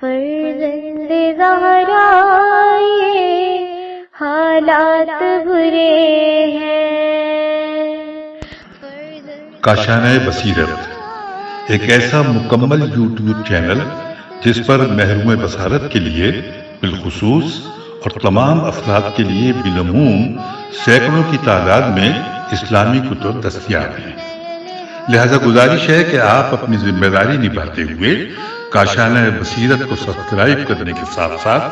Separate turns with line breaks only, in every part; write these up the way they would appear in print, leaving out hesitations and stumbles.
فرزند زہرا یہ حالات برے ہیں۔
کاشانۂ بصیرت ایک ایسا مکمل یوٹیوب چینل جس پر محروم بصارت کے لیے بالخصوص اور تمام افراد کے لیے بالعموم سینکڑوں کی تعداد میں اسلامی کتب دستیاب ہیں۔ لہذا گزارش ہے کہ آپ اپنی ذمہ داری نبھاتے ہوئے کاشانۂ بصیرت کو سبسکرائب کرنے کے ساتھ ساتھ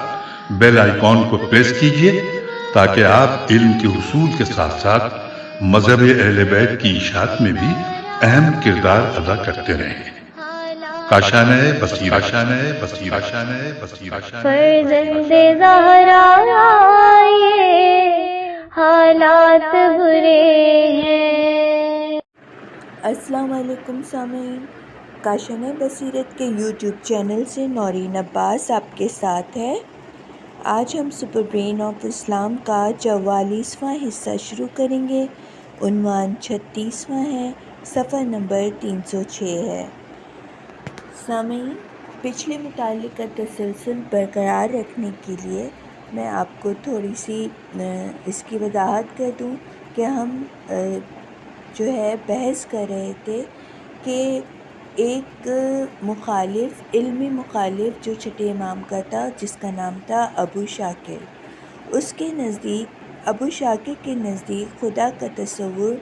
بیل آئیکن کو پریس کیجئے تاکہ آپ علم کے حصول کے ساتھ ساتھ مذہب اہل بیت کی اشاعت میں بھی اہم کردار ادا کرتے رہیں۔ کاشانۂ بصیرت، کاشانۂ بصیرت، کاشانۂ بصیرت۔
فرزند زہرا یہ حالات برے ہیں۔
السلام علیکم سامعین، کاشانۂ بصیرت کے یوٹیوب چینل سے نورین عباس آپ کے ساتھ ہے۔ آج ہم سپر برین آف اسلام کا 44واں حصہ شروع کریں گے۔ عنوان 36واں ہے، صفحہ نمبر 306 ہے۔ سامعین، پچھلے مطالعے کا تسلسل برقرار رکھنے کے لیے میں آپ کو تھوڑی سی اس کی وضاحت کر دوں کہ ہم جو ہے بحث کر رہے تھے کہ ایک مخالف، علمی مخالف جو چھٹے امام کا تھا، جس کا نام تھا ابو شاکر، اس کے نزدیک، ابو شاکر کے نزدیک خدا کا تصور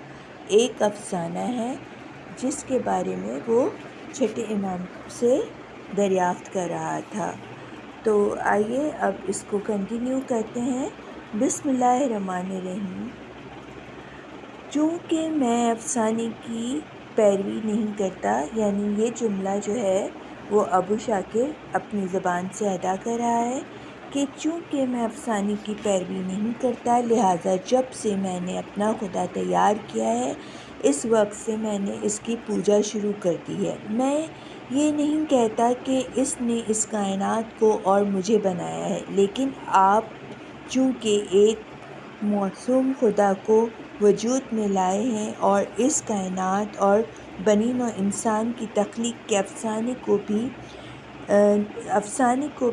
ایک افسانہ ہے جس کے بارے میں وہ چھٹے امام سے دریافت کر رہا تھا۔ تو آئیے اب اس کو کنٹینیو کرتے ہیں۔ بسم اللہ الرحمن الرحیم۔ چونکہ میں افسانے کی پیروی نہیں کرتا، یعنی یہ جملہ جو ہے وہ ابو شاکر اپنی زبان سے ادا کر رہا ہے کہ چونکہ میں افسانے کی پیروی نہیں کرتا، لہٰذا جب سے میں نے اپنا خدا تیار کیا ہے، اس وقت سے میں نے اس کی پوجا شروع کر دی ہے۔ میں یہ نہیں کہتا کہ اس نے اس کائنات کو اور مجھے بنایا ہے، لیکن آپ چونکہ ایک معصوم خدا کو وجود میں لائے ہیں اور اس کائنات اور بنی نوع انسان کی تخلیق کے افسانے کو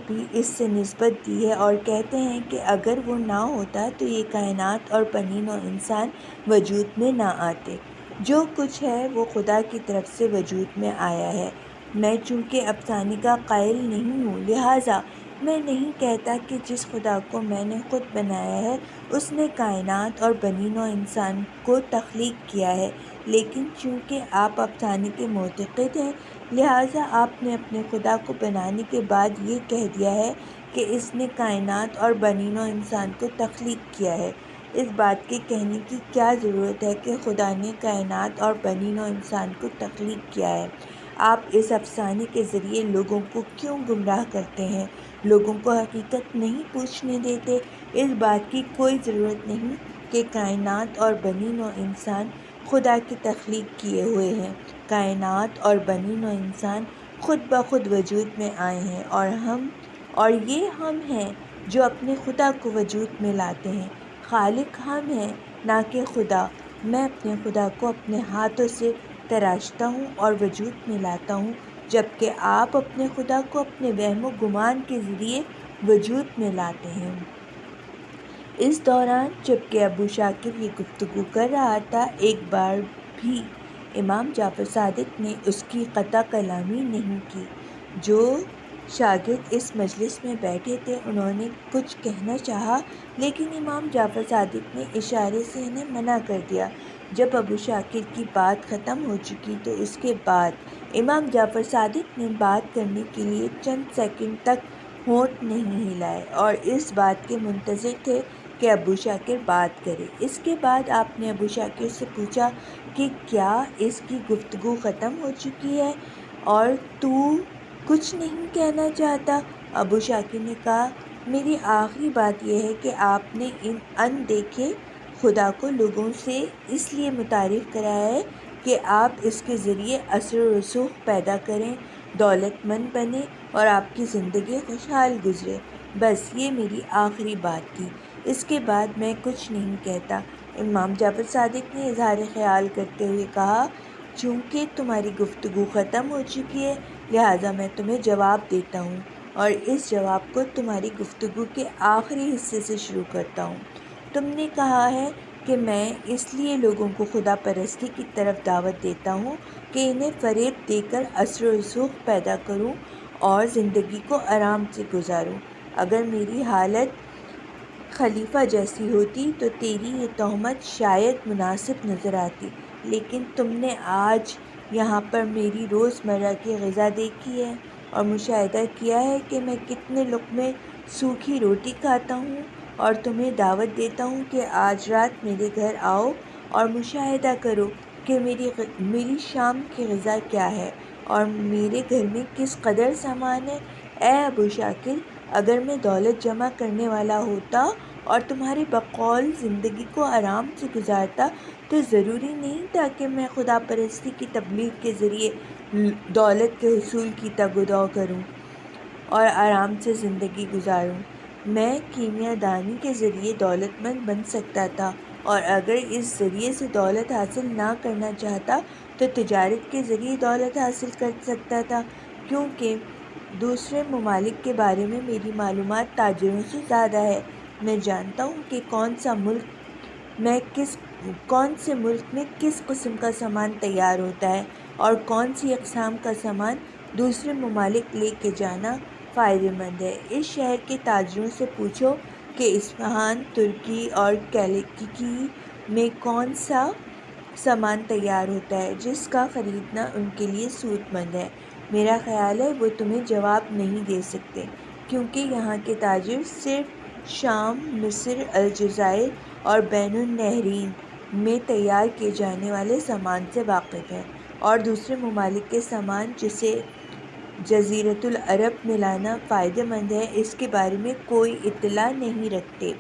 بھی اس سے نسبت دی ہے، اور کہتے ہیں کہ اگر وہ نہ ہوتا تو یہ کائنات اور بنی نوع انسان وجود میں نہ آتے۔ جو کچھ ہے وہ خدا کی طرف سے وجود میں آیا ہے۔ میں چونکہ افسانے کا قائل نہیں ہوں، لہٰذا میں نہیں کہتا کہ جس خدا کو میں نے خود بنایا ہے اس نے کائنات اور بنی نوع انسان کو تخلیق کیا ہے، لیکن چونکہ آپ افسانے کے معتقد ہیں، لہٰذا آپ نے اپنے خدا کو بنانے کے بعد یہ کہہ دیا ہے کہ اس نے کائنات اور بنی نوع انسان کو تخلیق کیا ہے۔ اس بات کے کہنے کی کیا ضرورت ہے کہ خدا نے کائنات اور بنی نوع انسان کو تخلیق کیا ہے؟ آپ اس افسانے کے ذریعے لوگوں کو کیوں گمراہ کرتے ہیں؟ لوگوں کو حقیقت نہیں پوچھنے دیتے۔ اس بات کی کوئی ضرورت نہیں کہ کائنات اور بنی نوع انسان خدا کی تخلیق کیے ہوئے ہیں۔ کائنات اور بنی نوع انسان خود بخود وجود میں آئے ہیں، اور یہ ہم ہیں جو اپنے خدا کو وجود میں لاتے ہیں۔ خالق ہم ہیں، نہ کہ خدا۔ میں اپنے خدا کو اپنے ہاتھوں سے تراشتا ہوں اور وجود میں لاتا ہوں، جبکہ آپ اپنے خدا کو اپنے وہم و گمان کے ذریعے وجود میں لاتے ہیں۔ اس دوران جبکہ ابو شاکر یہ گفتگو کر رہا تھا، ایک بار بھی امام جعفر صادق نے اس کی قطع کلامی نہیں کی۔ جو شاگرد اس مجلس میں بیٹھے تھے انہوں نے کچھ کہنا چاہا، لیکن امام جعفر صادق نے اشارے سے انہیں منع کر دیا۔ جب ابو شاکر کی بات ختم ہو چکی تو اس کے بعد امام جعفر صادق نے بات کرنے کے لیے چند سیکنڈ تک ہونٹ نہیں ہلائے اور اس بات کے منتظر تھے کہ ابو شاکر بات کرے۔ اس کے بعد آپ نے ابو شاکر سے پوچھا کہ کیا اس کی گفتگو ختم ہو چکی ہے اور تو کچھ نہیں کہنا چاہتا؟ ابو شاکر نے کہا، میری آخری بات یہ ہے کہ آپ نے ان اندیکھے خدا کو لوگوں سے اس لیے متعارف کرایا ہے کہ آپ اس کے ذریعے اثر و رسوخ پیدا کریں، دولت مند بنیں اور آپ کی زندگی خوشحال گزرے۔ بس یہ میری آخری بات تھی، اس کے بعد میں کچھ نہیں کہتا۔ امام جعفر صادق نے اظہار خیال کرتے ہوئے کہا، چونکہ تمہاری گفتگو ختم ہو چکی ہے، لہٰذا میں تمہیں جواب دیتا ہوں۔ اور اس جواب کو تمہاری گفتگو کے آخری حصے سے شروع کرتا ہوں۔ تم نے کہا ہے کہ میں اس لیے لوگوں کو خدا پرستی کی طرف دعوت دیتا ہوں کہ انہیں فریب دے کر اثر و رسوخ پیدا کروں اور زندگی کو آرام سے گزاروں۔ اگر میری حالت خلیفہ جیسی ہوتی تو تیری یہ تہمت شاید مناسب نظر آتی، لیکن تم نے آج یہاں پر میری روزمرہ کی غذا دیکھی ہے اور مشاہدہ کیا ہے کہ میں کتنے لقمے سوکھی روٹی کھاتا ہوں، اور تمہیں دعوت دیتا ہوں کہ آج رات میرے گھر آؤ اور مشاہدہ کرو کہ میری شام کی غذا کیا ہے اور میرے گھر میں کس قدر سامان ہے۔ اے ابو شاکر، اگر میں دولت جمع کرنے والا ہوتا اور تمہارے بقول زندگی کو آرام سے گزارتا تو ضروری نہیں تھا کہ میں خدا پرستی کی تبلیغ کے ذریعے دولت کے حصول کی تگ و دو کروں اور آرام سے زندگی گزاروں۔ میں کیمیا دانی کے ذریعے دولت مند بن سکتا تھا، اور اگر اس ذریعے سے دولت حاصل نہ کرنا چاہتا تو تجارت کے ذریعے دولت حاصل کر سکتا تھا، کیونکہ دوسرے ممالک کے بارے میں میری معلومات تاجروں سے زیادہ ہے۔ میں جانتا ہوں کہ کون سے ملک میں کس قسم کا سامان تیار ہوتا ہے اور کون سی اقسام کا سامان دوسرے ممالک لے کے جانا فائدہ مند ہے۔ اس شہر کے تاجروں سے پوچھو کہ اصفہان، ترکی اور کیلیکی میں کون سا سامان تیار ہوتا ہے جس کا خریدنا ان کے لیے سود مند ہے۔ میرا خیال ہے وہ تمہیں جواب نہیں دے سکتے، کیونکہ یہاں کے تاجر صرف شام، مصر، الجزائر اور بین النہرین میں تیار کیے جانے والے سامان سے واقف ہیں، اور دوسرے ممالک کے سامان جسے جزیرۃ العرب میں لانا فائدہ مند ہے اس کے بارے میں کوئی اطلاع نہیں رکھتے۔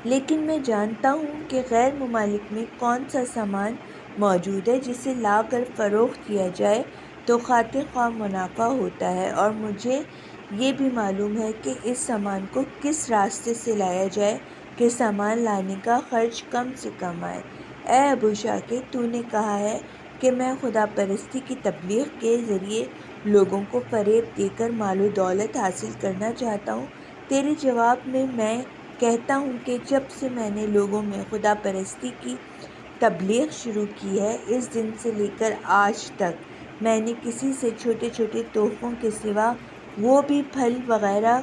لیکن میں جانتا ہوں کہ غیر ممالک میں کون سا سامان موجود ہے جسے لا کر فروخت کیا جائے تو خاطر خواہ منافع ہوتا ہے، اور مجھے یہ بھی معلوم ہے کہ اس سامان کو کس راستے سے لایا جائے کہ سامان لانے کا خرچ کم سے کم آئے۔ اے ابو شاکر، تو نے کہا ہے کہ میں خدا پرستی کی تبلیغ کے ذریعے لوگوں کو فریب دے کر مال و دولت حاصل کرنا چاہتا ہوں۔ تیرے جواب میں میں کہتا ہوں کہ جب سے میں نے لوگوں میں خدا پرستی کی تبلیغ شروع کی ہے، اس دن سے لے کر آج تک میں نے کسی سے چھوٹے چھوٹے تحفوں کے سوا، وہ بھی پھل وغیرہ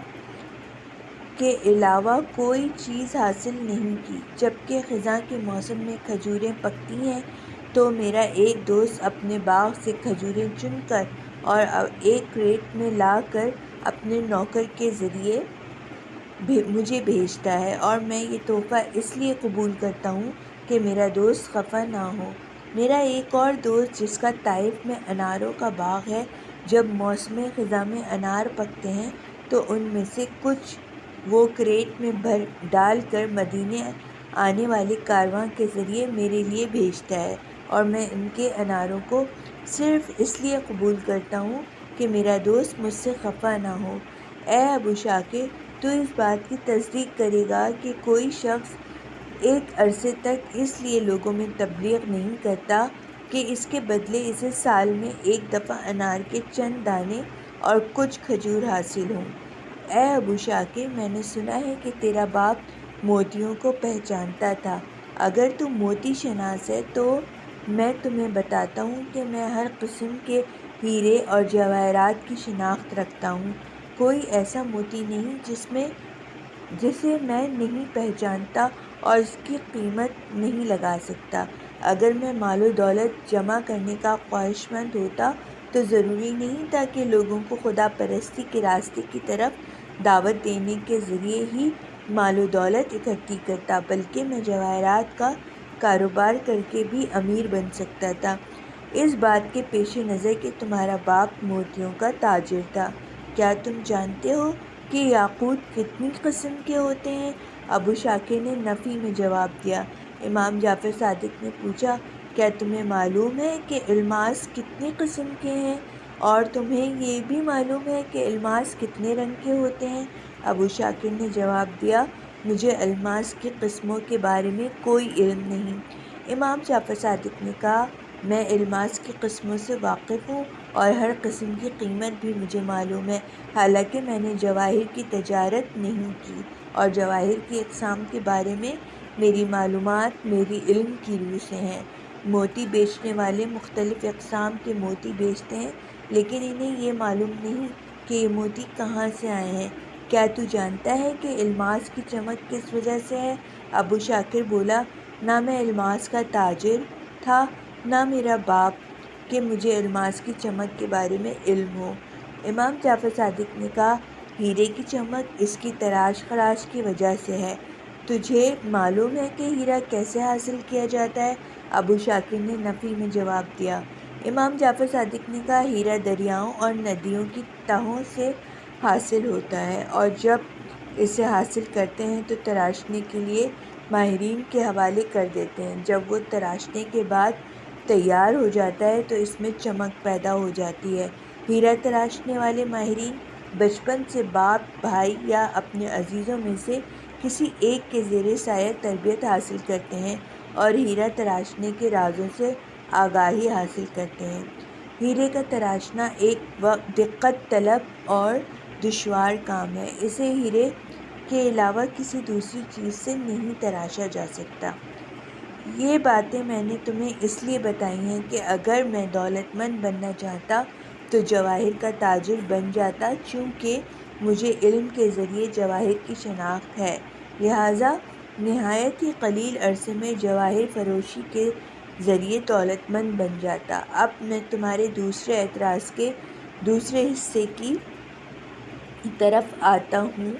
کے علاوہ، کوئی چیز حاصل نہیں کی۔ جبکہ خزاں کے موسم میں کھجوریں پکتی ہیں تو میرا ایک دوست اپنے باغ سے کھجوریں چن کر اور ایک کریٹ میں لا کر اپنے نوکر کے ذریعے مجھے بھیجتا ہے، اور میں یہ تحفہ اس لیے قبول کرتا ہوں کہ میرا دوست خفا نہ ہو۔ میرا ایک اور دوست جس کا طائف میں اناروں کا باغ ہے، جب موسم خزاں میں انار پکتے ہیں تو ان میں سے کچھ وہ کریٹ میں ڈال کر مدینے آنے والے کارواں کے ذریعے میرے لیے بھیجتا ہے، اور میں ان کے اناروں کو صرف اس لیے قبول کرتا ہوں کہ میرا دوست مجھ سے خفا نہ ہو۔ اے ابو شاکر، تو اس بات کی تصدیق کرے گا کہ کوئی شخص ایک عرصے تک اس لیے لوگوں میں تبلیغ نہیں کرتا کہ اس کے بدلے اسے سال میں ایک دفعہ انار کے چند دانے اور کچھ کھجور حاصل ہوں۔ اے ابو شاکر، میں نے سنا ہے کہ تیرا باپ موتیوں کو پہچانتا تھا۔ اگر تو موتی شناس ہے تو میں تمہیں بتاتا ہوں کہ میں ہر قسم کے ہیرے اور جواہرات کی شناخت رکھتا ہوں۔ کوئی ایسا موتی نہیں جسے میں نہیں پہچانتا اور اس کی قیمت نہیں لگا سکتا۔ اگر میں مال و دولت جمع کرنے کا خواہشمند ہوتا تو ضروری نہیں تھا کہ لوگوں کو خدا پرستی کے راستے کی طرف دعوت دینے کے ذریعے ہی مال و دولت اکٹھی کرتا، بلکہ میں جواہرات کا کاروبار کر کے بھی امیر بن سکتا تھا، اس بات کے پیش نظر کہ تمہارا باپ موتیوں کا تاجر تھا۔ کیا تم جانتے ہو کہ یاقوت کتنی قسم کے ہوتے ہیں؟ ابو شاکر نے نفی میں جواب دیا۔ امام جعفر صادق نے پوچھا، کیا تمہیں معلوم ہے کہ الماس کتنی قسم کے ہیں، اور تمہیں یہ بھی معلوم ہے کہ الماس کتنے رنگ کے ہوتے ہیں؟ ابو شاکر نے جواب دیا، مجھے الماس کی قسموں کے بارے میں کوئی علم نہیں۔ امام جعفر صادق نے کہا، میں الماس کی قسموں سے واقف ہوں اور ہر قسم کی قیمت بھی مجھے معلوم ہے، حالانکہ میں نے جواہر کی تجارت نہیں کی، اور جواہر کی اقسام کے بارے میں میری معلومات میری علم کی روح سے ہیں۔ موتی بیچنے والے مختلف اقسام کے موتی بیچتے ہیں، لیکن انہیں یہ معلوم نہیں کہ یہ موتی کہاں سے آئے ہیں۔ کیا تو جانتا ہے کہ الماس کی چمک کس وجہ سے ہے؟ ابو شاکر بولا، نہ میں الماس کا تاجر تھا، نہ میرا باپ کہ مجھے الماس کی چمک کے بارے میں علم ہو۔ امام جعفر صادق نے کہا، ہیرے کی چمک اس کی تراش خراش کی وجہ سے ہے۔ تجھے معلوم ہے کہ ہیرا کیسے حاصل کیا جاتا ہے؟ ابو شاکر نے نفی میں جواب دیا۔ امام جعفر صادق نے کہا، ہیرا دریاؤں اور ندیوں کی تہوں سے حاصل ہوتا ہے، اور جب اسے حاصل کرتے ہیں تو تراشنے کے لیے ماہرین کے حوالے کر دیتے ہیں۔ جب وہ تراشنے کے بعد تیار ہو جاتا ہے تو اس میں چمک پیدا ہو جاتی ہے۔ ہیرا تراشنے والے ماہرین بچپن سے باپ، بھائی یا اپنے عزیزوں میں سے کسی ایک کے زیر سایہ تربیت حاصل کرتے ہیں اور ہیرا تراشنے کے رازوں سے آگاہی حاصل کرتے ہیں۔ ہیرے کا تراشنا ایک دقت طلب اور دشوار کام ہے۔ اسے ہیرے کے علاوہ کسی دوسری چیز سے نہیں تراشا جا سکتا۔ یہ باتیں میں نے تمہیں اس لیے بتائی ہیں کہ اگر میں دولت مند بننا چاہتا تو جواہر کا تاجر بن جاتا، چونکہ مجھے علم کے ذریعے جواہر کی شناخت ہے، لہٰذا نہایت ہی قلیل عرصے میں جواہر فروشی کے ذریعے دولت مند بن جاتا۔ اب میں تمہارے دوسرے اعتراض کے دوسرے حصے کی طرف آتا ہوں،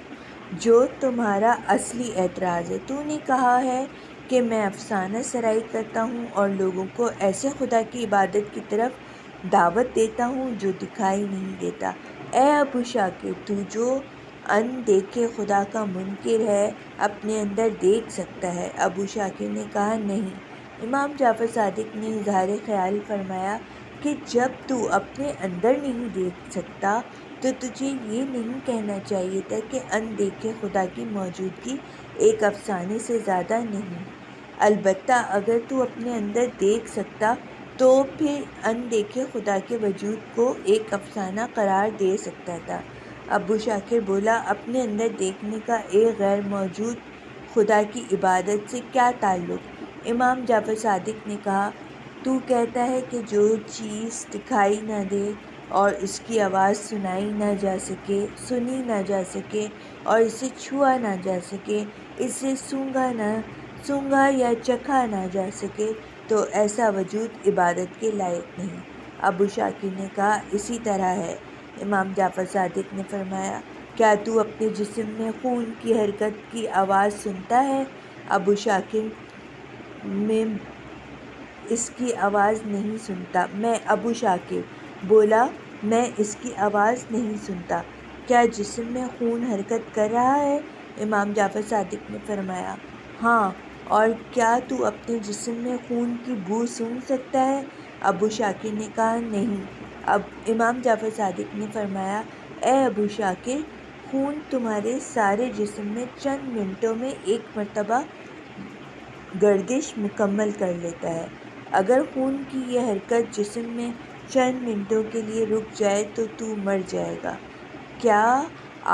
جو تمہارا اصلی اعتراض ہے۔ تو نے کہا ہے کہ میں افسانہ سرائی کرتا ہوں اور لوگوں کو ایسے خدا کی عبادت کی طرف دعوت دیتا ہوں جو دکھائی نہیں دیتا۔ اے ابو شاکر، تو جو ان دیکھے خدا کا منکر ہے، اپنے اندر دیکھ سکتا ہے؟ ابو شاکر نے کہا، نہیں۔ امام جعفر صادق نے اظہار خیال فرمایا کہ جب تو اپنے اندر نہیں دیکھ سکتا تو تجھے یہ نہیں کہنا چاہیے تھا کہ ان دیکھے خدا کی موجودگی ایک افسانے سے زیادہ نہیں۔ البتہ اگر تو اپنے اندر دیکھ سکتا تو پھر ان دیکھے خدا کے وجود کو ایک افسانہ قرار دے سکتا تھا۔ ابو شاکر بولا، اپنے اندر دیکھنے کا ایک غیر موجود خدا کی عبادت سے کیا تعلق؟ امام جعفر صادق نے کہا، تو کہتا ہے کہ جو چیز دکھائی نہ دے اور اس کی آواز سنی نہ جا سکے اور اسے چھوا نہ جا سکے، اسے سونگا یا چکھا نہ جا سکے، تو ایسا وجود عبادت کے لائق نہیں۔ ابو شاکر نے کہا، اسی طرح ہے۔ امام جعفر صادق نے فرمایا، کیا تو اپنے جسم میں خون کی حرکت کی آواز سنتا ہے؟ ابو شاکر، میں اس کی آواز نہیں سنتا۔ ابو شاکر بولا، میں اس کی آواز نہیں سنتا۔ کیا جسم میں خون حرکت کر رہا ہے؟ امام جعفر صادق نے فرمایا، ہاں۔ اور کیا تو اپنے جسم میں خون کی بو سونگھ سکتا ہے؟ ابو شاکر نے کہا، نہیں۔ امام جعفر صادق نے فرمایا، اے ابو شاکر، خون تمہارے سارے جسم میں چند منٹوں میں ایک مرتبہ گردش مکمل کر لیتا ہے۔ اگر خون کی یہ حرکت جسم میں چند منٹوں کے لیے رک جائے تو مر جائے گا۔ کیا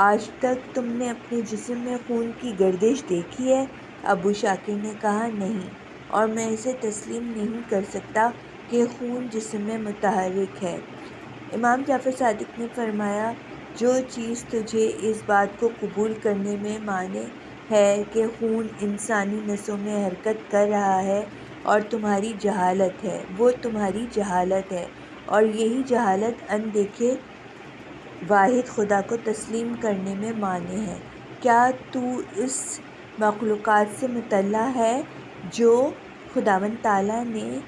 آج تک تم نے اپنے جسم میں خون کی گردش دیکھی ہے؟ ابو شاکر نے کہا، نہیں، اور میں اسے تسلیم نہیں کر سکتا کہ خون جسم میں متحرک ہے۔ امام جعفر صادق نے فرمایا، جو چیز تجھے اس بات کو قبول کرنے میں مانع ہے کہ خون انسانی نسوں میں حرکت کر رہا ہے اور تمہاری جہالت ہے، وہ تمہاری جہالت ہے، اور یہی جہالت ان دیکھے واحد خدا کو تسلیم کرنے میں مانع ہے۔ کیا تو اس مخلوقات سے مطلع ہے جو خداوند تعالیٰ نے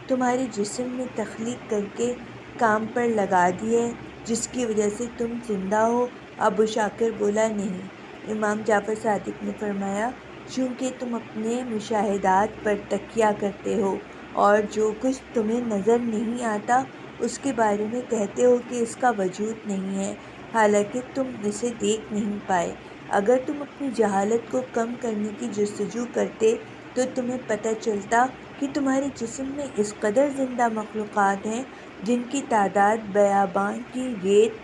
تمہارے جسم میں تخلیق کر کے کام پر لگا دی ہے، جس کی وجہ سے تم زندہ ہو؟ ابو شاکر بولا، نہیں۔ امام جعفر صادق نے فرمایا، چونکہ تم اپنے مشاہدات پر تکیہ کرتے ہو اور جو کچھ تمہیں نظر نہیں آتا اس کے بارے میں کہتے ہو کہ اس کا وجود نہیں ہے، حالانکہ تم اسے دیکھ نہیں پائے۔ اگر تم اپنی جہالت کو کم کرنے کی جستجو کرتے تو تمہیں پتہ چلتا کہ تمہارے جسم میں اس قدر زندہ مخلوقات ہیں جن کی تعداد بیاباں کی ریت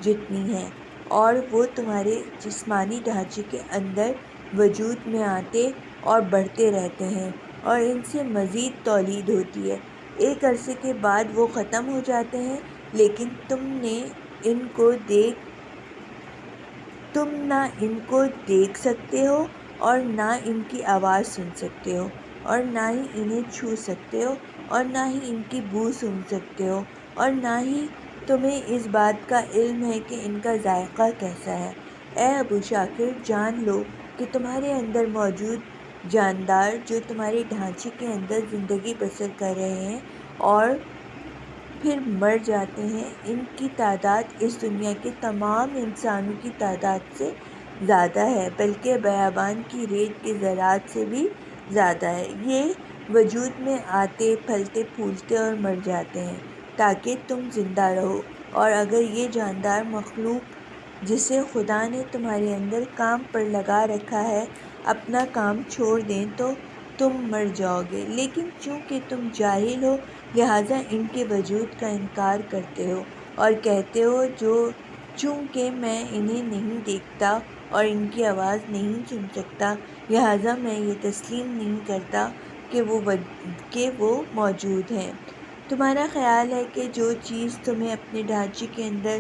جتنی ہے، اور وہ تمہارے جسمانی ڈھانچے کے اندر وجود میں آتے اور بڑھتے رہتے ہیں اور ان سے مزید تولید ہوتی ہے۔ ایک عرصے کے بعد وہ ختم ہو جاتے ہیں، لیکن تم نہ ان کو دیکھ سکتے ہو اور نہ ان کی آواز سن سکتے ہو اور نہ ہی انہیں چھو سکتے ہو اور نہ ہی ان کی بو سونگھ سکتے ہو اور نہ ہی تمہیں اس بات کا علم ہے کہ ان کا ذائقہ کیسا ہے۔ اے ابو شاکر، جان لو کہ تمہارے اندر موجود جاندار جو تمہارے ڈھانچے کے اندر زندگی بسر کر رہے ہیں اور پھر مر جاتے ہیں، ان کی تعداد اس دنیا کے تمام انسانوں کی تعداد سے زیادہ ہے، بلکہ بیابان کی ریت کے ذرات سے بھی زیادہ ہے۔ یہ وجود میں آتے، پھلتے پھولتے اور مر جاتے ہیں تاکہ تم زندہ رہو، اور اگر یہ جاندار مخلوق جسے خدا نے تمہارے اندر کام پر لگا رکھا ہے اپنا کام چھوڑ دیں تو تم مر جاؤ گے، لیکن چونکہ تم جاہل ہو لہٰذا ان کے وجود کا انکار کرتے ہو اور کہتے ہو چونکہ میں انہیں نہیں دیکھتا اور ان کی آواز نہیں سن سکتا لہٰذا میں یہ تسلیم نہیں کرتا کہ وہ موجود ہیں۔ تمہارا خیال ہے کہ جو چیز تمہیں اپنے ڈھانچے کے اندر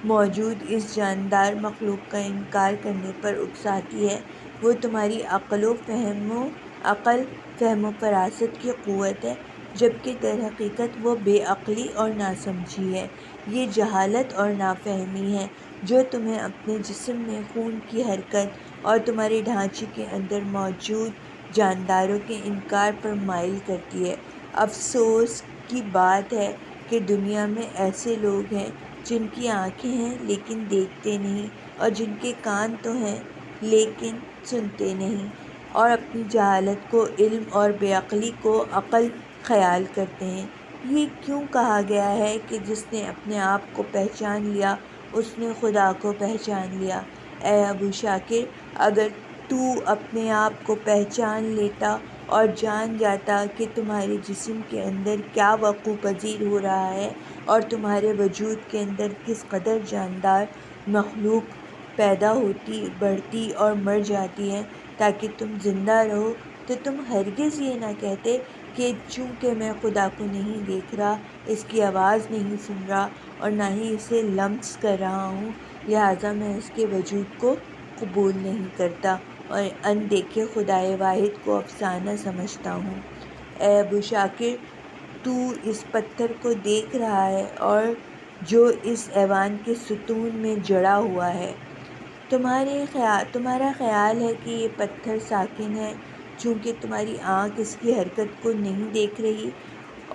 موجود اس جاندار مخلوق کا انکار کرنے پر اکساتی ہے وہ تمہاری عقل فہم و فراست کی قوت ہے، جبکہ در حقیقت وہ بے عقلی اور ناسمجھی ہے۔ یہ جہالت اور نافہمی ہے جو تمہیں اپنے جسم میں خون کی حرکت اور تمہارے ڈھانچے کے اندر موجود جانداروں کے انکار پر مائل کرتی ہے۔ افسوس کی بات ہے کہ دنیا میں ایسے لوگ ہیں جن کی آنکھیں ہیں لیکن دیکھتے نہیں، اور جن کے کان تو ہیں لیکن سنتے نہیں، اور اپنی جہالت کو علم اور بے عقلی کو عقل خیال کرتے ہیں۔ یہ کیوں کہا گیا ہے کہ جس نے اپنے آپ کو پہچان لیا اس نے خدا کو پہچان لیا؟ اے ابو شاکر، اگر تو اپنے آپ کو پہچان لیتا اور جان جاتا کہ تمہارے جسم کے اندر کیا وقوع پذیر ہو رہا ہے اور تمہارے وجود کے اندر کس قدر جاندار مخلوق پیدا ہوتی، بڑھتی اور مر جاتی ہے تاکہ تم زندہ رہو، تو تم ہرگز یہ نہ کہتے کہ چونکہ میں خدا کو نہیں دیکھ رہا، اس کی آواز نہیں سن رہا اور نہ ہی اسے لمس کر رہا ہوں لہٰذا میں اس کے وجود کو قبول نہیں کرتا اور اندیکھے خدائے واحد کو افسانہ سمجھتا ہوں۔ اے ابو شاکر، تو اس پتھر کو دیکھ رہا ہے اور جو اس ایوان کے ستون میں جڑا ہوا ہے، تمہارا خیال ہے کہ یہ پتھر ساکن ہے چونکہ تمہاری آنکھ اس کی حرکت کو نہیں دیکھ رہی،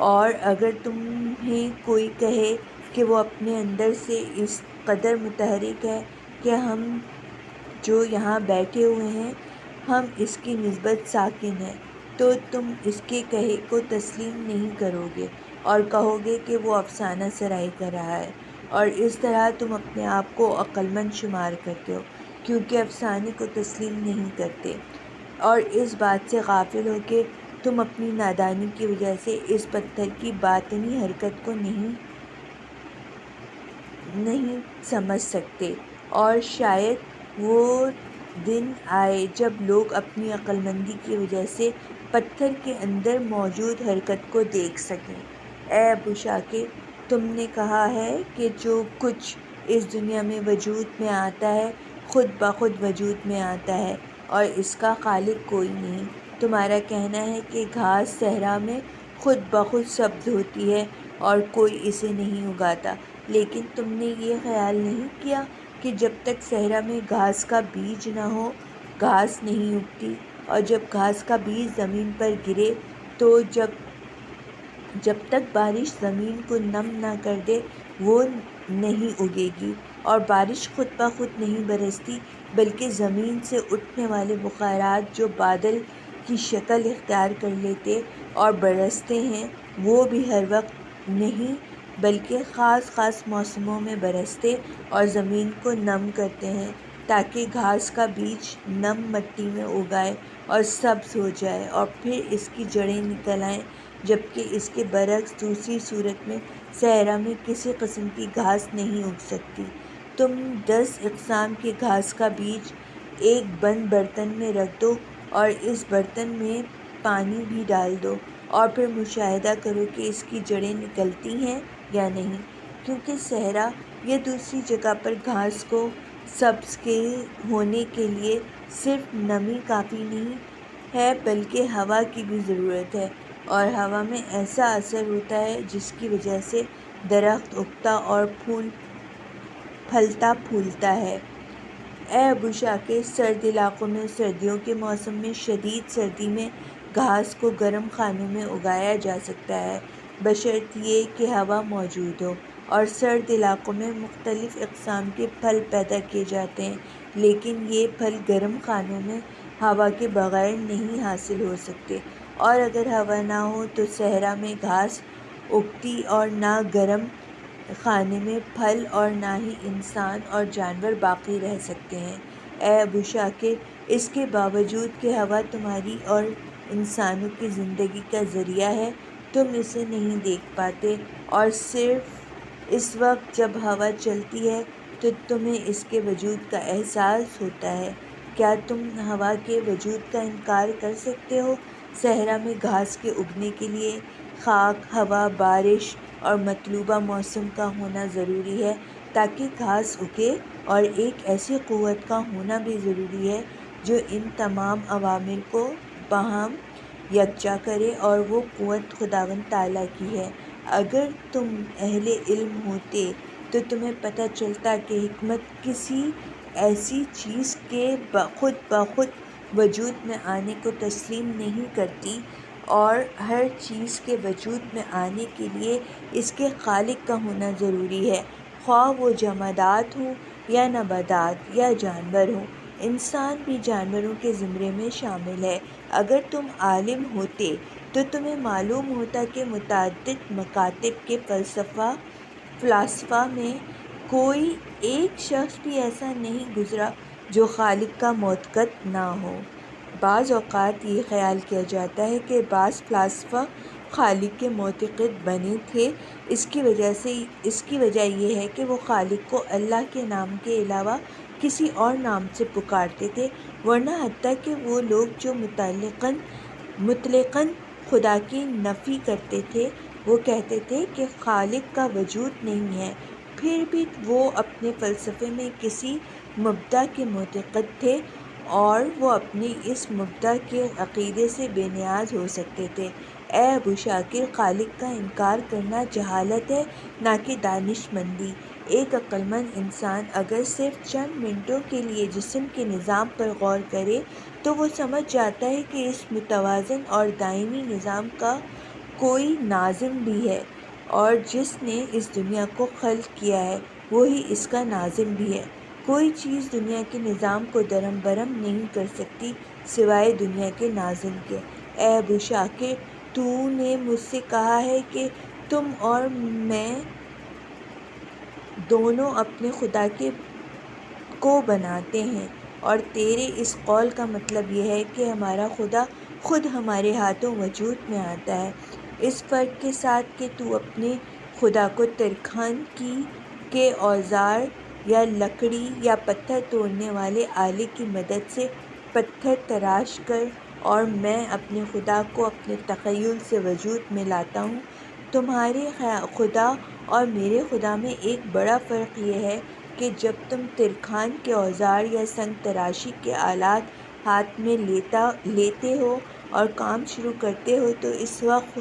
اور اگر تمہیں کوئی کہے کہ وہ اپنے اندر سے اس قدر متحرک ہے کہ ہم جو یہاں بیٹھے ہوئے ہیں ہم اس کی نسبت ساکن ہیں، تو تم اس کے کہے کو تسلیم نہیں کرو گے اور کہو گے کہ وہ افسانہ سرائی کر رہا ہے، اور اس طرح تم اپنے آپ کو عقل مند شمار کرتے ہو کیونکہ افسانے کو تسلیم نہیں کرتے، اور اس بات سے غافل ہو کہ تم اپنی نادانی کی وجہ سے اس پتھر کی باطنی حرکت کو نہیں سمجھ سکتے، اور شاید وہ دن آئے جب لوگ اپنی عقل مندی کی وجہ سے پتھر کے اندر موجود حرکت کو دیکھ سکیں۔ اے ابو شاکر، تم نے کہا ہے کہ جو کچھ اس دنیا میں وجود میں آتا ہے خود بخود وجود میں آتا ہے اور اس کا خالق کوئی نہیں۔ تمہارا کہنا ہے کہ گھاس صحرا میں خود بخود سبز ہوتی ہے اور کوئی اسے نہیں اگاتا، لیکن تم نے یہ خیال نہیں کیا کہ جب تک صحرا میں گھاس کا بیج نہ ہو گھاس نہیں اگتی، اور جب گھاس کا بیج زمین پر گرے تو جب تک بارش زمین کو نم نہ کر دے وہ نہیں اگے گی، اور بارش خود بخود نہیں برستی بلکہ زمین سے اٹھنے والے بخارات جو بادل کی شکل اختیار کر لیتے اور برستے ہیں وہ بھی ہر وقت نہیں بلکہ خاص موسموں میں برستے اور زمین کو نم کرتے ہیں۔ تاکہ گھاس کا بیج نم مٹی میں اگائے اور سبز ہو جائے اور پھر اس کی جڑیں نکل آئیں، جبکہ اس کے برعکس دوسری صورت میں صحرا میں کسی قسم کی گھاس نہیں اگ سکتی۔ تم 10 اقسام کی گھاس کا بیج ایک بند برتن میں رکھ دو اور اس برتن میں پانی بھی ڈال دو اور پھر مشاہدہ کرو کہ اس کی جڑیں نکلتی ہیں یا نہیں، کیونکہ صحرا یا دوسری جگہ پر گھاس کو سبز کے ہونے کے لیے صرف نمی کافی نہیں ہے بلکہ ہوا کی بھی ضرورت ہے، اور ہوا میں ایسا اثر ہوتا ہے جس کی وجہ سے درخت اگتا اور پھلتا پھولتا ہے۔ اے ابو شاکر، سرد علاقوں میں سردیوں کے موسم میں شدید سردی میں گھاس کو گرم خانوں میں اگایا جا سکتا ہے، بشرط یہ کہ ہوا موجود ہو، اور سرد علاقوں میں مختلف اقسام کے پھل پیدا کیے جاتے ہیں، لیکن یہ پھل گرم خانوں میں ہوا کے بغیر نہیں حاصل ہو سکتے، اور اگر ہوا نہ ہو تو صحرا میں گھاس اگتی اور نہ گرم خانے میں پھل اور نہ ہی انسان اور جانور باقی رہ سکتے ہیں۔ اے ابو شاکر، اس کے باوجود کہ ہوا تمہاری اور انسانوں کی زندگی کا ذریعہ ہے، تم اسے نہیں دیکھ پاتے، اور صرف اس وقت جب ہوا چلتی ہے تو تمہیں اس کے وجود کا احساس ہوتا ہے۔ کیا تم ہوا کے وجود کا انکار کر سکتے ہو؟ صحرا میں گھاس کے اگنے کے لیے خاک، ہوا، بارش اور مطلوبہ موسم کا ہونا ضروری ہے تاکہ گھاس اگے، اور ایک ایسی قوت کا ہونا بھی ضروری ہے جو ان تمام عوامل کو باہم یکجا کرے، اور وہ قوت خداوند تعالیٰ کی ہے۔ اگر تم اہل علم ہوتے تو تمہیں پتہ چلتا کہ حکمت کسی ایسی چیز کے خود بخود وجود میں آنے کو تسلیم نہیں کرتی، اور ہر چیز کے وجود میں آنے کے لیے اس کے خالق کا ہونا ضروری ہے، خواہ وہ جمادات ہوں یا نباتات یا جانور ہوں۔ انسان بھی جانوروں کے زمرے میں شامل ہے۔ اگر تم عالم ہوتے تو تمہیں معلوم ہوتا کہ متعدد مکاتب کے فلاسفہ میں کوئی ایک شخص بھی ایسا نہیں گزرا جو خالق کا معتقد نہ ہو۔ بعض اوقات یہ خیال کیا جاتا ہے کہ بعض فلاسفہ خالق کے معتقد بنے تھے، اس کی وجہ یہ ہے کہ وہ خالق کو اللہ کے نام کے علاوہ کسی اور نام سے پکارتے تھے، ورنہ حتیٰ کہ وہ لوگ جو مطلقاً خدا کی نفی کرتے تھے، وہ کہتے تھے کہ خالق کا وجود نہیں ہے، پھر بھی وہ اپنے فلسفے میں کسی مبدع کے معتقد تھے، اور وہ اپنے اس مبدع کے عقیدے سے بے نیاز ہو سکتے تھے۔ اے ابو شاکر، خالق کا انکار کرنا جہالت ہے، نہ کہ دانش مندی۔ ایک عقل مند انسان اگر صرف چند منٹوں کے لیے جسم کے نظام پر غور کرے تو وہ سمجھ جاتا ہے کہ اس متوازن اور دائمی نظام کا کوئی ناظم بھی ہے، اور جس نے اس دنیا کو خلق کیا ہے وہی اس کا ناظم بھی ہے۔ کوئی چیز دنیا کے نظام کو درہم برہم نہیں کر سکتی سوائے دنیا کے ناظم کے۔ اے ابو شاکر، تو نے مجھ سے کہا ہے کہ تم اور میں دونوں اپنے خدا کو بناتے ہیں، اور تیرے اس قول کا مطلب یہ ہے کہ ہمارا خدا خود ہمارے ہاتھوں وجود میں آتا ہے، اس فرق کے ساتھ کہ تو اپنے خدا کو ترکھان کے اوزار یا لکڑی یا پتھر توڑنے والے آلے کی مدد سے پتھر تراش کر، اور میں اپنے خدا کو اپنے تخیل سے وجود میں لاتا ہوں۔ تمہارے خدا اور میرے خدا میں ایک بڑا فرق یہ ہے کہ جب تم ترکھان کے اوزار یا سنگ تراشی کے آلات ہاتھ میں لیتے ہو اور کام شروع کرتے ہو تو اس وقت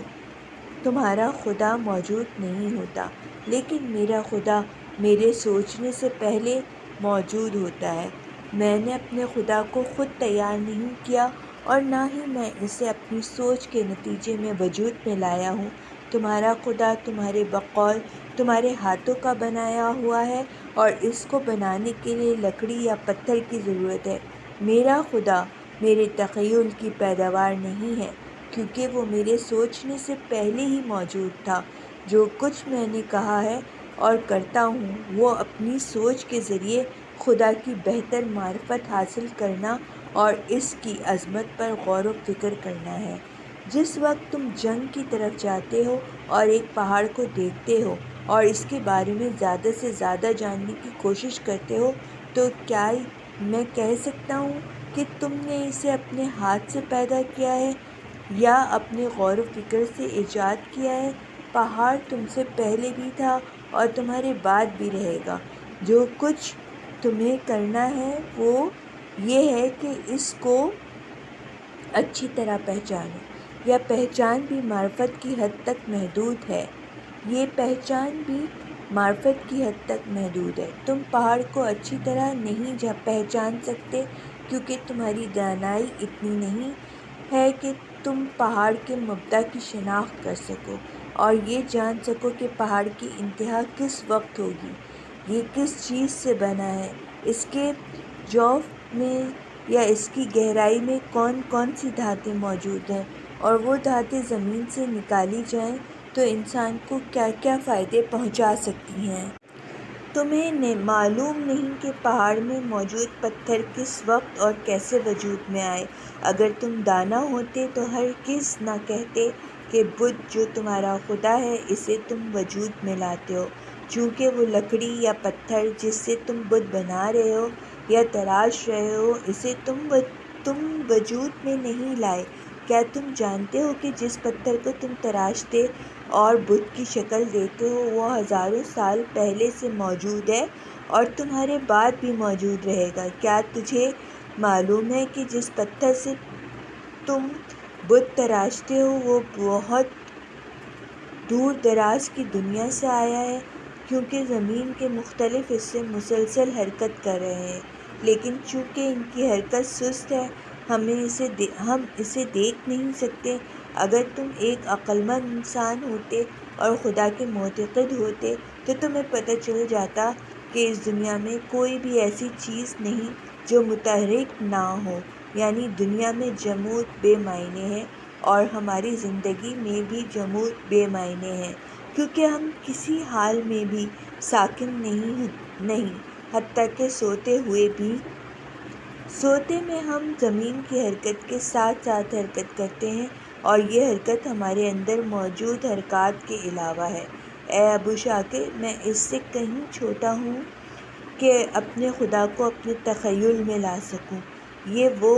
تمہارا خدا موجود نہیں ہوتا، لیکن میرا خدا میرے سوچنے سے پہلے موجود ہوتا ہے۔ میں نے اپنے خدا کو خود تیار نہیں کیا، اور نہ ہی میں اسے اپنی سوچ کے نتیجے میں وجود میں لایا ہوں۔ تمہارا خدا تمہارے بقول تمہارے ہاتھوں کا بنایا ہوا ہے، اور اس کو بنانے کے لیے لکڑی یا پتھر کی ضرورت ہے۔ میرا خدا میرے تخیل کی پیداوار نہیں ہے، کیونکہ وہ میرے سوچنے سے پہلے ہی موجود تھا۔ جو کچھ میں نے کہا ہے اور کرتا ہوں وہ اپنی سوچ کے ذریعے خدا کی بہتر معرفت حاصل کرنا اور اس کی عظمت پر غور و فکر کرنا ہے۔ جس وقت تم جنگ کی طرف جاتے ہو اور ایک پہاڑ کو دیکھتے ہو اور اس کے بارے میں زیادہ سے زیادہ جاننے کی کوشش کرتے ہو تو کیا میں کہہ سکتا ہوں کہ تم نے اسے اپنے ہاتھ سے پیدا کیا ہے یا اپنے غور و فکر سے ایجاد کیا ہے؟ پہاڑ تم سے پہلے بھی تھا اور تمہارے بعد بھی رہے گا۔ جو کچھ تمہیں کرنا ہے وہ یہ ہے کہ اس کو اچھی طرح پہچانو۔ یہ پہچان بھی معرفت کی حد تک محدود ہے۔ یہ پہچان بھی معرفت کی حد تک محدود ہے۔ تم پہاڑ کو اچھی طرح نہیں پہچان سکتے کیونکہ تمہاری دانائی اتنی نہیں ہے کہ تم پہاڑ کے مبدا کی شناخت کر سکو اور یہ جان سکو کہ پہاڑ کی انتہا کس وقت ہوگی، یہ کس چیز سے بنا ہے، اس کے جوف میں یا اس کی گہرائی میں کون کون سی دھاتیں موجود ہیں، اور وہ دھاتیں زمین سے نکالی جائیں تو انسان کو کیا کیا فائدے پہنچا سکتی ہیں۔ تمہیں معلوم نہیں کہ پہاڑ میں موجود پتھر کس وقت اور کیسے وجود میں آئے۔ اگر تم دانا ہوتے تو ہرگز نہ کہتے کہ بت جو تمہارا خدا ہے اسے تم وجود میں لاتے ہو، چونکہ وہ لکڑی یا پتھر جس سے تم بت بنا رہے ہو یا تراش رہے ہو اسے تم وجود میں نہیں لائے۔ کیا تم جانتے ہو کہ جس پتھر کو تم تراشتے اور بت کی شکل دیتے ہو وہ ہزاروں سال پہلے سے موجود ہے اور تمہارے بعد بھی موجود رہے گا؟ کیا تجھے معلوم ہے کہ جس پتھر سے تم بت تراشتے ہو وہ بہت دور دراز کی دنیا سے آیا ہے، کیونکہ زمین کے مختلف حصے مسلسل حرکت کر رہے ہیں، لیکن چونکہ ان کی حرکت سست ہے ہم اسے دیکھ نہیں سکتے۔ اگر تم ایک عقلمند انسان ہوتے اور خدا کے معتقد ہوتے تو تمہیں پتہ چل جاتا کہ اس دنیا میں کوئی بھی ایسی چیز نہیں جو متحرک نہ ہو، یعنی دنیا میں جمود بے معنی ہے اور ہماری زندگی میں بھی جمود بے معنی ہے، کیونکہ ہم کسی حال میں بھی ساکن نہیں، حتیٰ کہ سوتے ہوئے بھی۔ سوتے میں ہم زمین کی حرکت کے ساتھ ساتھ حرکت کرتے ہیں اور یہ حرکت ہمارے اندر موجود حرکات کے علاوہ ہے۔ اے ابو شاکر، میں اس سے کہیں چھوٹا ہوں کہ اپنے خدا کو اپنے تخیل میں لا سکوں۔ یہ وہ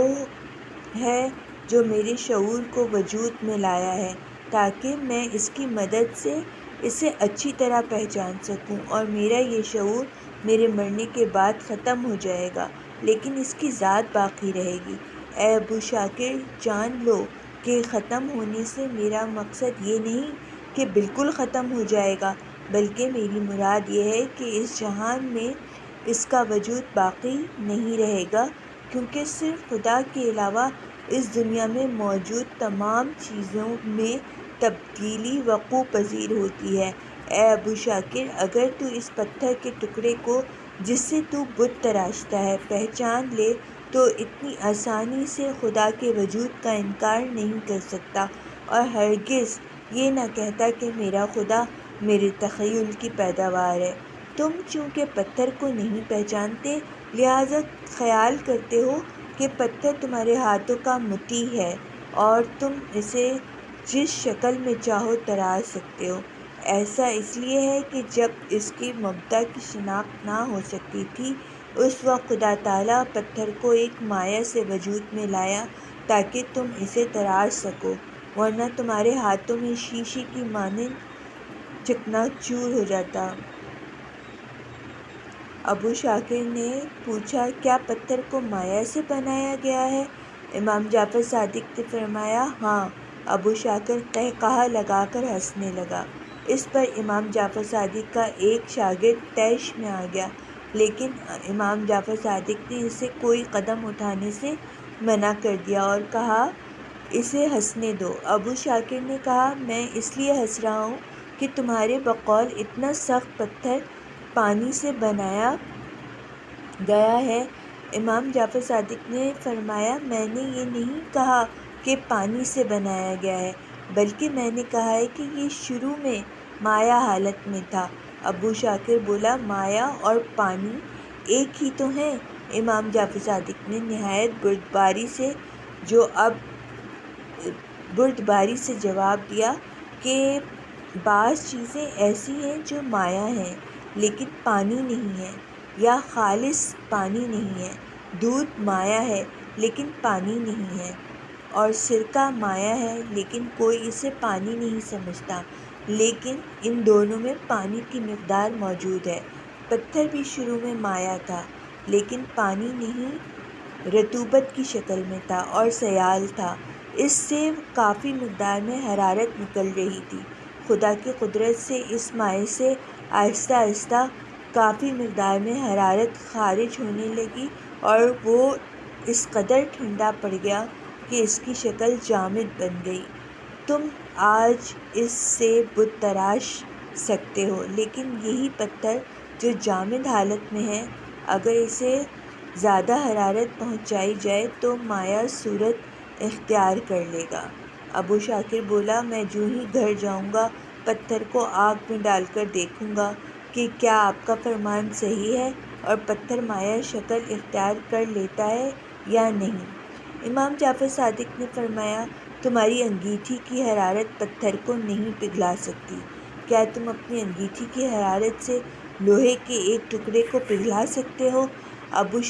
ہے جو میرے شعور کو وجود میں لایا ہے تاکہ میں اس کی مدد سے اسے اچھی طرح پہچان سکوں، اور میرا یہ شعور میرے مرنے کے بعد ختم ہو جائے گا لیکن اس کی ذات باقی رہے گی۔ اے ابو شاکر، جان لو کہ ختم ہونے سے میرا مقصد یہ نہیں کہ بالکل ختم ہو جائے گا، بلکہ میری مراد یہ ہے کہ اس جہان میں اس کا وجود باقی نہیں رہے گا، کیونکہ صرف خدا کے علاوہ اس دنیا میں موجود تمام چیزوں میں تبدیلی وقوع پذیر ہوتی ہے۔ اے ابو شاکر، اگر تو اس پتھر کے ٹکڑے کو جس سے تو بت تراشتا ہے پہچان لے تو اتنی آسانی سے خدا کے وجود کا انکار نہیں کر سکتا اور ہرگز یہ نہ کہتا کہ میرا خدا میرے تخیل کی پیداوار ہے۔ تم چونکہ پتھر کو نہیں پہچانتے لہٰذا خیال کرتے ہو کہ پتھر تمہارے ہاتھوں کا مطیع ہے اور تم اسے جس شکل میں چاہو تراش سکتے ہو۔ ایسا اس لیے ہے کہ جب اس کے مبدا کی شناخت نہ ہو سکتی تھی اس وقت خدا تعالیٰ پتھر کو ایک مایہ سے وجود میں لایا تاکہ تم اسے تراش سکو، ورنہ تمہارے ہاتھوں میں شیشے کی مانند چکنا چور ہو جاتا۔ ابو شاکر نے پوچھا، کیا پتھر کو مایہ سے بنایا گیا ہے؟ امام جعفر صادق نے فرمایا، ہاں۔ ابو شاکر قہقہہ لگا کر ہنسنے لگا۔ اس پر امام جعفر صادق کا ایک شاگرد طیش میں آ گیا، لیکن امام جعفر صادق نے اسے کوئی قدم اٹھانے سے منع کر دیا اور کہا، اسے ہنسنے دو۔ ابو شاکر نے کہا، میں اس لیے ہنس رہا ہوں کہ تمہارے بقول اتنا سخت پتھر پانی سے بنایا گیا ہے۔ امام جعفر صادق نے فرمایا، میں نے یہ نہیں کہا کہ پانی سے بنایا گیا ہے، بلکہ میں نے کہا ہے کہ یہ شروع میں مایع حالت میں تھا۔ ابو شاکر بولا، مایع اور پانی ایک ہی تو ہیں۔ امام جعفر صادق نے نہایت بردباری سے جواب دیا کہ بعض چیزیں ایسی ہیں جو مایہ ہیں لیکن پانی نہیں ہے، یا خالص پانی نہیں ہے۔ دودھ مایہ ہے لیکن پانی نہیں ہے، اور سرکہ مایہ ہے لیکن کوئی اسے پانی نہیں سمجھتا، لیکن ان دونوں میں پانی کی مقدار موجود ہے۔ پتھر بھی شروع میں مایہ تھا لیکن پانی نہیں، رطوبت کی شکل میں تھا اور سیال تھا، اس سے کافی مقدار میں حرارت نکل رہی تھی۔ خدا کی قدرت سے اس مائع سے آہستہ آہستہ کافی مقدار میں حرارت خارج ہونے لگی اور وہ اس قدر ٹھنڈا پڑ گیا کہ اس کی شکل جامد بن گئی۔ تم آج اس سے بت تراش سکتے ہو، لیکن یہی پتھر جو جامد حالت میں ہے، اگر اسے زیادہ حرارت پہنچائی جائے تو مایع صورت اختیار کر لے گا۔ ابو شاکر بولا، میں جو ہی گھر جاؤں گا پتھر کو آگ میں ڈال کر دیکھوں گا کہ کیا آپ کا فرمان صحیح ہے اور پتھر مایع شکل اختیار کر لیتا ہے یا نہیں۔ امام جعفر صادق نے فرمایا، تمہاری انگیٹھی کی حرارت پتھر کو نہیں پگھلا سکتی، کیا تم اپنی انگیٹھی کی حرارت سے لوہے کے ایک ٹکڑے کو پگھلا سکتے ہو؟ ابو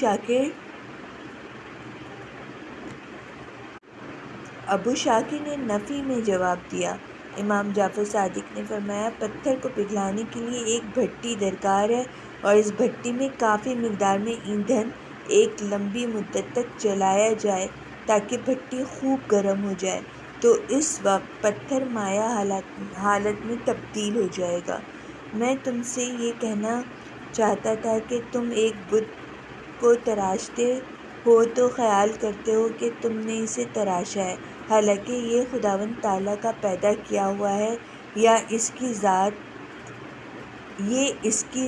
شاکر نے نفی میں جواب دیا۔ امام جعفر صادق نے فرمایا، پتھر کو پگھلانے کے لیے ایک بھٹی درکار ہے، اور اس بھٹی میں کافی مقدار میں ایندھن ایک لمبی مدت تک جلایا جائے تاکہ بھٹی خوب گرم ہو جائے، تو اس وقت پتھر مایع حالت میں تبدیل ہو جائے گا۔ میں تم سے یہ کہنا چاہتا تھا کہ تم ایک بت کو تراشتے ہو تو خیال کرتے ہو کہ تم نے اسے تراشا ہے، حالانکہ یہ خداوند تعالیٰ کا پیدا کیا ہوا ہے، یا اس کی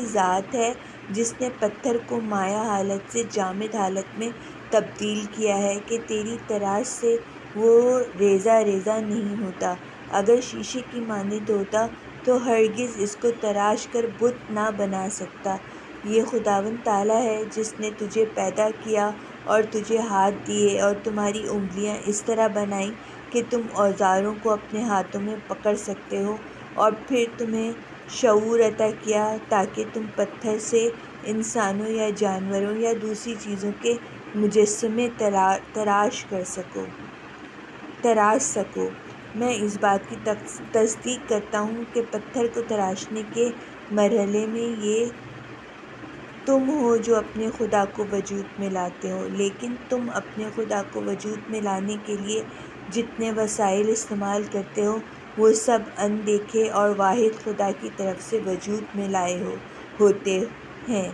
ذات ہے جس نے پتھر کو مایع حالت سے جامد حالت میں تبدیل کیا ہے کہ تیری تراش سے وہ ریزہ ریزہ نہیں ہوتا۔ اگر شیشے کی مانند ہوتا تو ہرگز اس کو تراش کر بت نہ بنا سکتا۔ یہ خداوند تعالیٰ ہے جس نے تجھے پیدا کیا اور تجھے ہاتھ دیے اور تمہاری انگلیاں اس طرح بنائیں کہ تم اوزاروں کو اپنے ہاتھوں میں پکڑ سکتے ہو، اور پھر تمہیں شعور عطا کیا تاکہ تم پتھر سے انسانوں یا جانوروں یا دوسری چیزوں کے مجسمے تراش سکو۔ میں اس بات کی تصدیق کرتا ہوں کہ پتھر کو تراشنے کے مرحلے میں یہ تم ہو جو اپنے خدا کو وجود میں لاتے ہو، لیکن تم اپنے خدا کو وجود میں لانے کے لیے جتنے وسائل استعمال کرتے ہو وہ سب ان دیکھے اور واحد خدا کی طرف سے وجود میں لائے ہوتے ہیں۔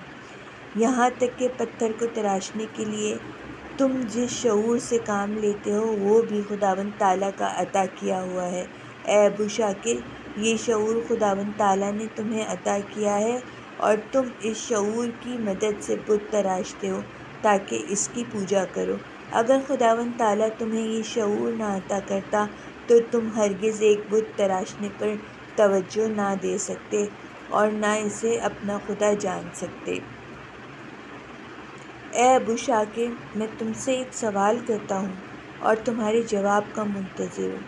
یہاں تک کہ پتھر کو تراشنے کے لیے تم جس شعور سے کام لیتے ہو وہ بھی خداوند تعالیٰ کا عطا کیا ہوا ہے۔ اے ابو شاکر، یہ شعور خداوند تعالیٰ نے تمہیں عطا کیا ہے، اور تم اس شعور کی مدد سے بت تراشتے ہو تاکہ اس کی پوجا کرو۔ اگر خداوند تعالیٰ تمہیں یہ شعور نہ عطا کرتا تو تم ہرگز ایک بت تراشنے پر توجہ نہ دے سکتے اور نہ اسے اپنا خدا جان سکتے۔ اے ابو شاکر، میں تم سے ایک سوال کرتا ہوں اور تمہارے جواب کا منتظر ہوں۔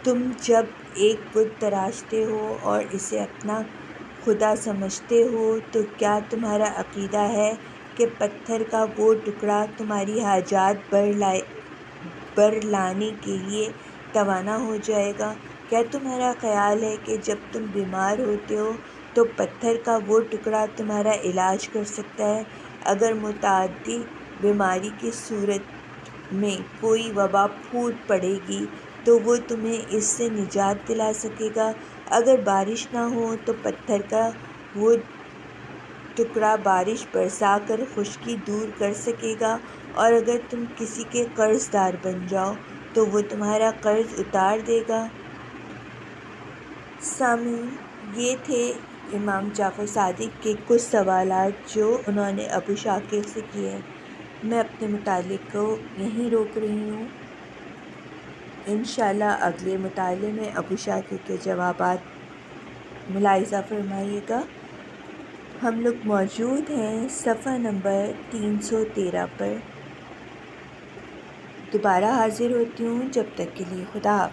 تم جب ایک بت تراشتے ہو اور اسے اپنا خدا سمجھتے ہو تو کیا تمہارا عقیدہ ہے کہ پتھر کا وہ ٹکڑا تمہاری حاجات بر لانے کے لیے توانا ہو جائے گا؟ کیا تمہارا خیال ہے کہ جب تم بیمار ہوتے ہو تو پتھر کا وہ ٹکڑا تمہارا علاج کر سکتا ہے؟ اگر متعدی بیماری کی صورت میں کوئی وبا پھوٹ پڑے گی تو وہ تمہیں اس سے نجات دلا سکے گا؟ اگر بارش نہ ہو تو پتھر کا وہ ٹکڑا بارش برسا کر خشکی دور کر سکے گا؟ اور اگر تم کسی کے قرض دار بن جاؤ تو وہ تمہارا قرض اتار دے گا؟ سامعین، یہ تھے امام جعفر صادق کے کچھ سوالات جو انہوں نے ابو شاکر سے کیے۔ میں اپنے مطالعے کو یہیں روک رہی ہوں۔ انشاءاللہ اگلے مطالعے میں ابو شاکر کے جوابات ملاحظہ فرمائیے گا۔ ہم لوگ موجود ہیں صفحہ نمبر 313 پر۔ دوبارہ حاضر ہوتی ہوں، جب تک کے لیے خدا حافظ۔